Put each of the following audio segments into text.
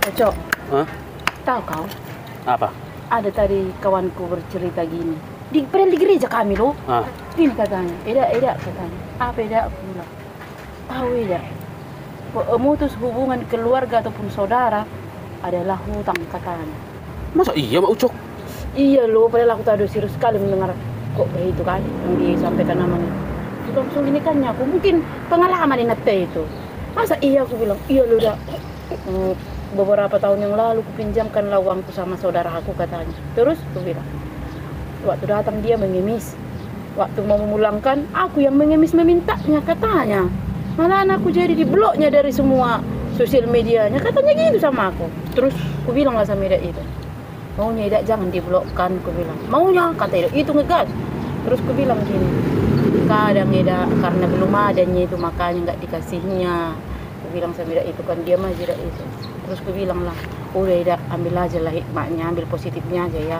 Cocok. Hah? Tahu kau? Apa? Ada tadi kawanku bercerita gini. Padahal di gereja kami loh. Ah. Gini katanya. Eda katanya. Apa Eda? Aku bilang. Tahu Eda. Memutus hubungan keluarga ataupun saudara adalah hutang katanya. Masa iya Mak Ucok? Iya loh, padahal aku tadi serius sekali mendengar kok begitu kan yang disampaikan namanya. Langsung ini kan aku mungkin pengalaman di nete itu. Masa iya aku bilang, iya loh dah. Beberapa tahun yang lalu aku pinjamkanlah uangku sama saudara aku katanya. Terus aku bilang, waktu datang dia mengemis. Waktu mau memulangkan, aku yang mengemis memintanya katanya. Malah aku jadi dibloknya dari semua sosial medianya. Katanya gitu sama aku. Terus aku bilang lah sama Ida itu. Maunya Ida jangan diblokkan, aku bilang. Maunya, kata Ida, itu ngegas. Terus aku bilang gini, kadang Ida karena belum adanya itu makanya nggak dikasihnya. Aku bilang sama Ida itu kan dia mah Ida itu. Terus aku bilang lah, udah Ida ambil aja lah hikmahnya, ambil positifnya aja ya.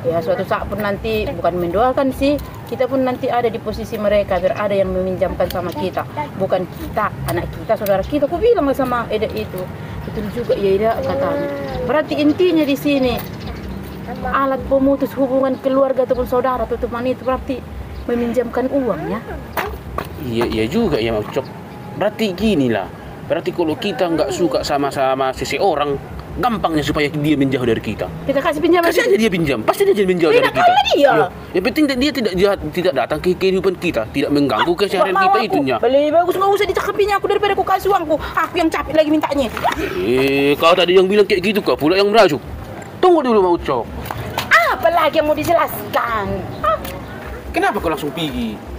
Ya suatu saat pun nanti, bukan mendoakan sih, kita pun nanti ada di posisi mereka, biar ada yang meminjamkan sama kita. Bukan kita, anak kita, saudara kita. Aku bilang lah sama Ida itu. Betul juga ya Ida katanya. Berarti intinya di sini, alat pemutus hubungan keluarga ataupun saudara atau teman itu berarti meminjamkan uangnya. Iya juga ya Mak Ucok. Berarti gini lah. Berarti kalau kita nggak suka sama seseorang, gampangnya supaya dia menjauh dari kita. Kita kasih pinjaman. Kasih aja dia pinjam, pasti dia jadi menjauh dari kita. Dia. Ya. Yang penting dia tidak datang ke kehidupan kita, tidak mengganggu keseharian kita itunya. Lebih bagus nggak usah dicakapinya aku daripada aku kasih uangku. Aku yang capek lagi mintanya. Kau tadi yang bilang kayak gitu, kau pula yang merajuk. Tunggu dulu Mak Ucok. Apalagi yang mau dijelaskan? Kenapa kau langsung pergi?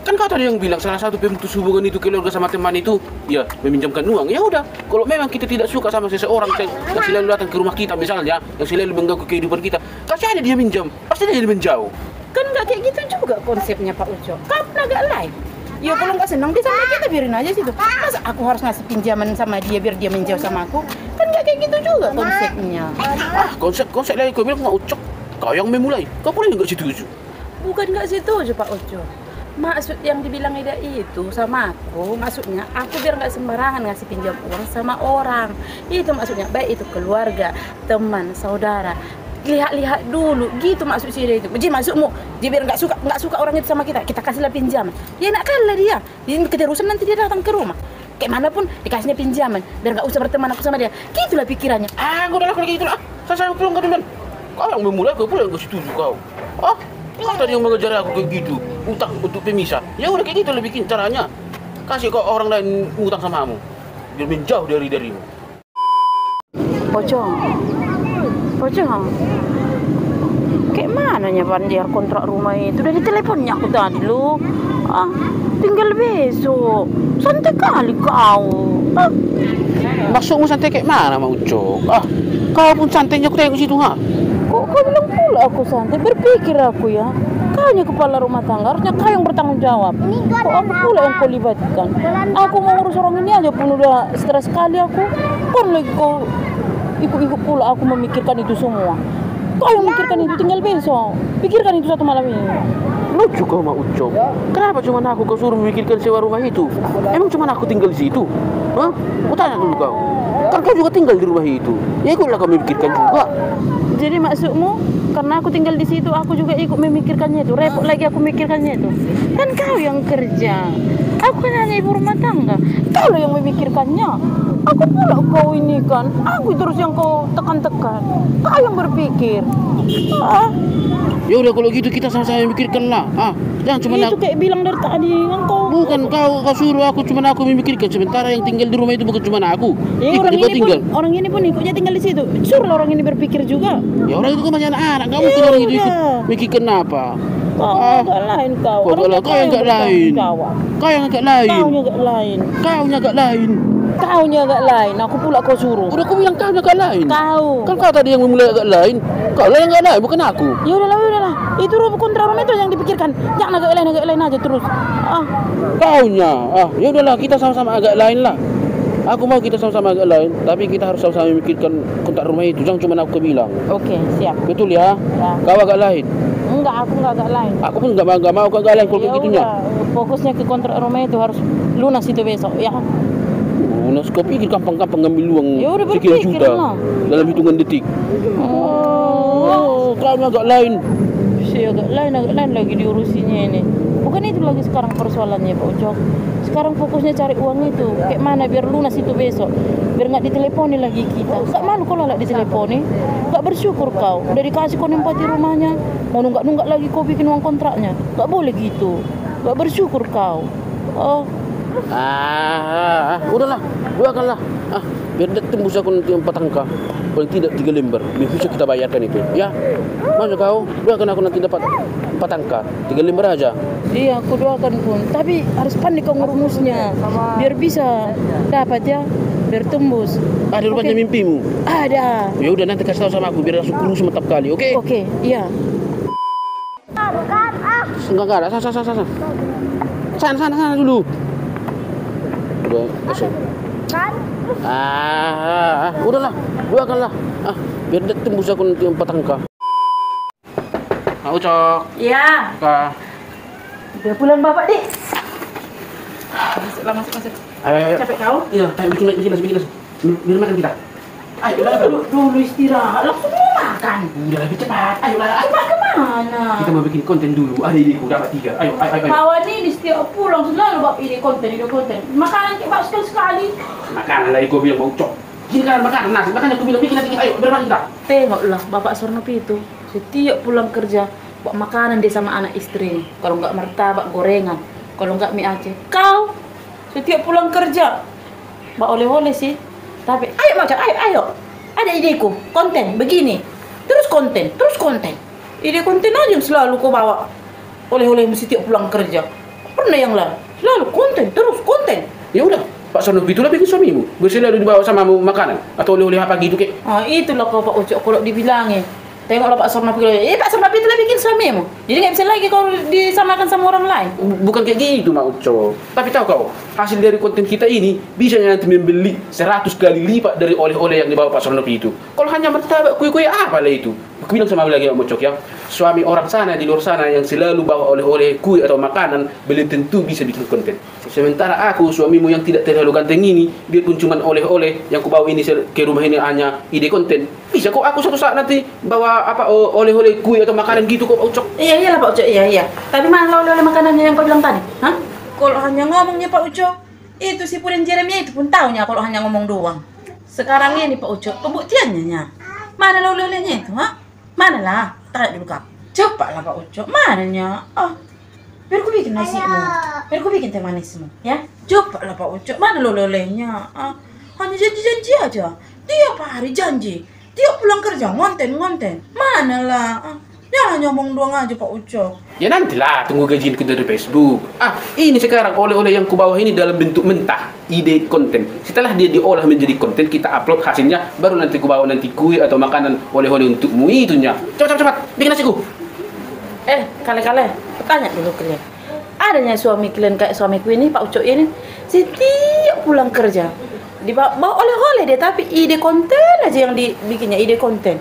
Kan kau tadi yang bilang salah satu pemutus hubungan itu keluarga sama teman itu ya meminjamkan uang. Ya udah, kalau memang kita tidak suka sama seseorang yang selalu datang ke rumah kita misalnya, yang selalu mengganggu kehidupan kita, kasih aja dia minjam, pasti dia jadi menjauh. Kan nggak kayak gitu juga konsepnya Pak Uco. Kamu agak lain. Ya kalau nggak senang dia sama kita biarin aja situ. Masa aku harus ngasih pinjaman sama dia biar dia menjauh sama aku? Kan nggak kayak gitu juga konsepnya. Konsep lagi kau bilang Mak Ucok, kau yang memulai, kau pula yang nggak setuju. Bukan nggak setuju Pak Uco. Maksud yang dibilang Ida itu sama aku, maksudnya aku biar nggak sembarangan ngasih pinjam uang sama orang. Itu maksudnya, baik itu keluarga, teman, saudara. Lihat-lihat dulu, gitu maksud si Ida itu. Jadi maksudmu, dia biar nggak suka orang itu sama kita kasihlah pinjaman. Ya enak kali lah dia. Dia keterusan nanti dia datang ke rumah. Kayak manapun dikasihnya pinjaman, biar nggak usah berteman aku sama dia. Gitulah pikirannya. Gue udah lakukan gitu lah. Saya pulang ke duluan. Kau yang memulai, kau pula yang nggak setuju kau. Kau tadi yang mengejar aku kayak gitu, utang untuk pemisah. Ya udah kayak gitu lah bikin caranya. Kasih kau orang lain utang sama kamu, biar menjauh darimu. Pocong, kayak mana dia kontrak rumah itu? Dari teleponnya aku tadi lu. Tinggal besok. Santai kali kau. Maksudmu santai kayak mana Mak Ucok? Kau pun santainya aku tengok situ Kok kau bilang pula aku santai? Berpikir aku ya. Kau nya kepala rumah tangga, harusnya kau yang bertanggung jawab. Kok aku pula yang kau libatkan? Aku mau ngurus orang ini aja pun udah stres sekali aku. Kan lagi kau ikut-ikut pula aku memikirkan itu semua. Kau yang memikirkan itu tinggal besok. Pikirkan itu satu malam ini. Lucu kau Mak Ucok. Kenapa cuma aku kau suruh memikirkan sewa rumah itu? Emang cuma aku tinggal di situ? Aku tanya dulu kau. Kan kau juga tinggal di rumah itu. Ya ikutlah kau memikirkan juga. Jadi maksudmu karena aku tinggal di situ aku juga ikut memikirkannya itu. Repot lagi aku memikirkannya itu. Kan kau yang kerja. Aku kan hanya ibu rumah tangga. Kau yang memikirkannya. Aku pula kau ini kan. Aku terus yang kau tekan-tekan. Kau yang berpikir. Ya udah kalau gitu kita sama-sama memikirkan lah. Jangan cuma itu kayak bilang dari tadi kan kau. Bukan kau suruh aku, cuma aku memikirkan. Sementara yang tinggal di rumah itu bukan cuma aku. Orang ini pun ikutnya tinggal di situ. Suruh orang ini berpikir juga. Ya orang itu kan masih anak-anak. Kamu mungkin orang itu ikut mikirkan apa? Kau agak lain kau. Kau yang agak lain. Kau yang agak lain. Kaunya agak lain. Aku pula kau suruh. Udah aku bilang kau agak lain. Kau. Kan kau tadi yang memulai agak lain. Kau lah yang agak lain, bukan aku. Ya udahlah. Itu kontrak rumah itu yang dipikirkan. Jangan agak lain aja terus. Kaunya. Ya udahlah kita sama-sama agak lain lah. Aku mau kita sama-sama agak lain, tapi kita harus sama-sama memikirkan kontrak rumah itu. Jangan cuma aku bilang. Oke, siap. Betul ya? Kau agak lain. Enggak, aku enggak agak lain. Aku pun enggak mau agak lain kalau begitunya. Fokusnya ke kontrak rumah itu harus lunas itu besok ya. Lunas Mas, kau pikir gampang-gampang ngambil uang Ya udah sekian berpikir juta lah. dalam hitungan detik. Oh, kau agak lain. Agak lain lagi diurusinya ini. Bukan itu lagi sekarang persoalannya Pak Ucok. Sekarang fokusnya cari uang itu. Kayak mana biar lunas itu besok. Biar nggak diteleponi lagi kita. Gak malu kalau nggak diteleponi. Gak bersyukur kau. Udah dikasih kau nempati rumahnya. Mau nunggak lagi kau bikin uang kontraknya. Gak boleh gitu. Gak bersyukur kau. Oh, Udahlah, doakanlah. Biar tembus aku nanti 4 angka. Paling tidak 3 lembar. Biar bisa kita bayarkan itu. Ya, masa kau doakan aku nanti dapat 4 angka, 3 lembar aja. iya aku doakan pun. Tapi harus pandai kau ngerumusnya. Biar bisa dapat ya. Biar tembus. Ada rupanya Oke. mimpimu. Ada. Ya udah nanti kasih tahu sama aku biar langsung kurus semetap kali, oke? Oke, iya. Enggak ada. Sana dulu. Udah, masuk. Udahlah, doakanlah. Biar tembus aku nanti 4 angka. Ucok. Iya. Kak. Udah pulang bapak dik. Masuk. Ayo. Capek kau? Iya, ayo bikin nasi. Biar makan kita. Ayo, Dulu istirahat, langsung mau makan. Udah lebih cepat. Ayolah. Cepat kemana? Kita mau bikin konten dulu. Ada ideku dapat 3. Ayo. Kawan ini setiap pulang selalu bapak ide konten. Makanan kayak pak sekali. Makanan lagi gue bilang mau cok. Gini kan makanan nasi. Makanya aku bilang bikin nasi. Ayo, bermain kita. Tengoklah bapak Sornopi itu setiap pulang kerja bawa makanan dia sama anak istri. Kalau nggak martabak gorengan, kalau nggak mie Aceh. Kau setiap pulang kerja bawa oleh-oleh sih. Tapi ayo macam ayo. Ada ideku konten begini. Terus konten. Ide konten aja yang selalu kau bawa oleh-oleh setiap pulang kerja. Pernah yang lain selalu konten. Ya udah, Pak Sonobi itulah bikin suamimu. Gue selalu dibawa sama makanan atau oleh-oleh apa gitu kek. Itulah kau Pak Ucok kalau dibilangin. Tengoklah Pak Sornopi. Pak Sornopi itulah bikin suamimu. Jadi nggak bisa lagi kau disamakan sama orang lain. Bukan kayak gitu, Mak Uco. Tapi tahu kau, hasil dari konten kita ini bisa nanti membeli 100 kali lipat dari oleh-oleh yang dibawa Pak Sornopi itu. Kalau hanya martabak, kue-kue apa lah itu? Aku bilang sama lagi Mak Uco ya, suami orang sana di luar sana yang selalu bawa oleh-oleh kue atau makanan, belum tentu bisa bikin konten. Sementara aku, suamimu yang tidak terlalu ganteng ini, dia pun cuma oleh-oleh yang ku bawa ini ke rumah ini hanya ide konten. Bisa kok aku suatu saat nanti bawa apa oleh-oleh kue atau makanan gitu kok Pak Ucok. Iyalah Pak Ucok, iya. Tapi mana oleh-oleh makanannya yang kau bilang tadi? Hah? Kalau hanya ngomongnya Pak Ucok, itu si Puren Jeremia itu pun taunya kalau hanya ngomong doang. Sekarang ini Pak Ucok, pembuktiannya nya. Mana oleh-olehnya itu, ha? Mana lah? Tanya dulu kak. Cepatlah Pak Ucok, mananya? Biar ku bikin nasimu, biar ku bikin teh manismu, ya? Cepatlah Pak Ucok, mana oleh-olehnya? Hanya janji-janji aja. Tiap hari janji. Tiap pulang kerja ngonten. Mana lah? Jangan ngomong doang aja Pak Ucok. Ya nantilah, tunggu gajian kita dari Facebook. Ini sekarang oleh-oleh yang ku bawa ini dalam bentuk mentah, ide konten. Setelah dia diolah menjadi konten, kita upload hasilnya, baru nanti ku bawa nanti kue atau makanan oleh-oleh untukmu itunya. Cepat, bikin nasiku. Kale-kale, tanya dulu kalian. Adanya suami kalian kayak suamiku ini, Pak Ucok ini, setiap pulang kerja bawa oleh-oleh dia, tapi ide konten aja yang dibikinnya, ide konten.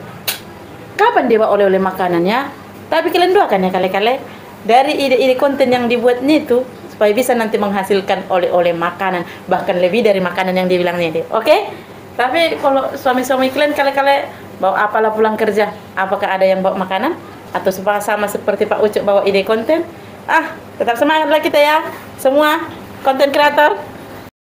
Kapan dia bawa oleh-oleh makanannya? Tapi kalian doakan ya kale-kale dari ide-ide konten yang dibuatnya itu supaya bisa nanti menghasilkan oleh-oleh makanan, bahkan lebih dari makanan yang dibilangnya dia. Oke? Tapi kalau suami-suami kalian kale-kale bawa apalah pulang kerja, apakah ada yang bawa makanan atau sama seperti Pak Ucok bawa ide konten? Tetap semangatlah kita ya semua konten kreator.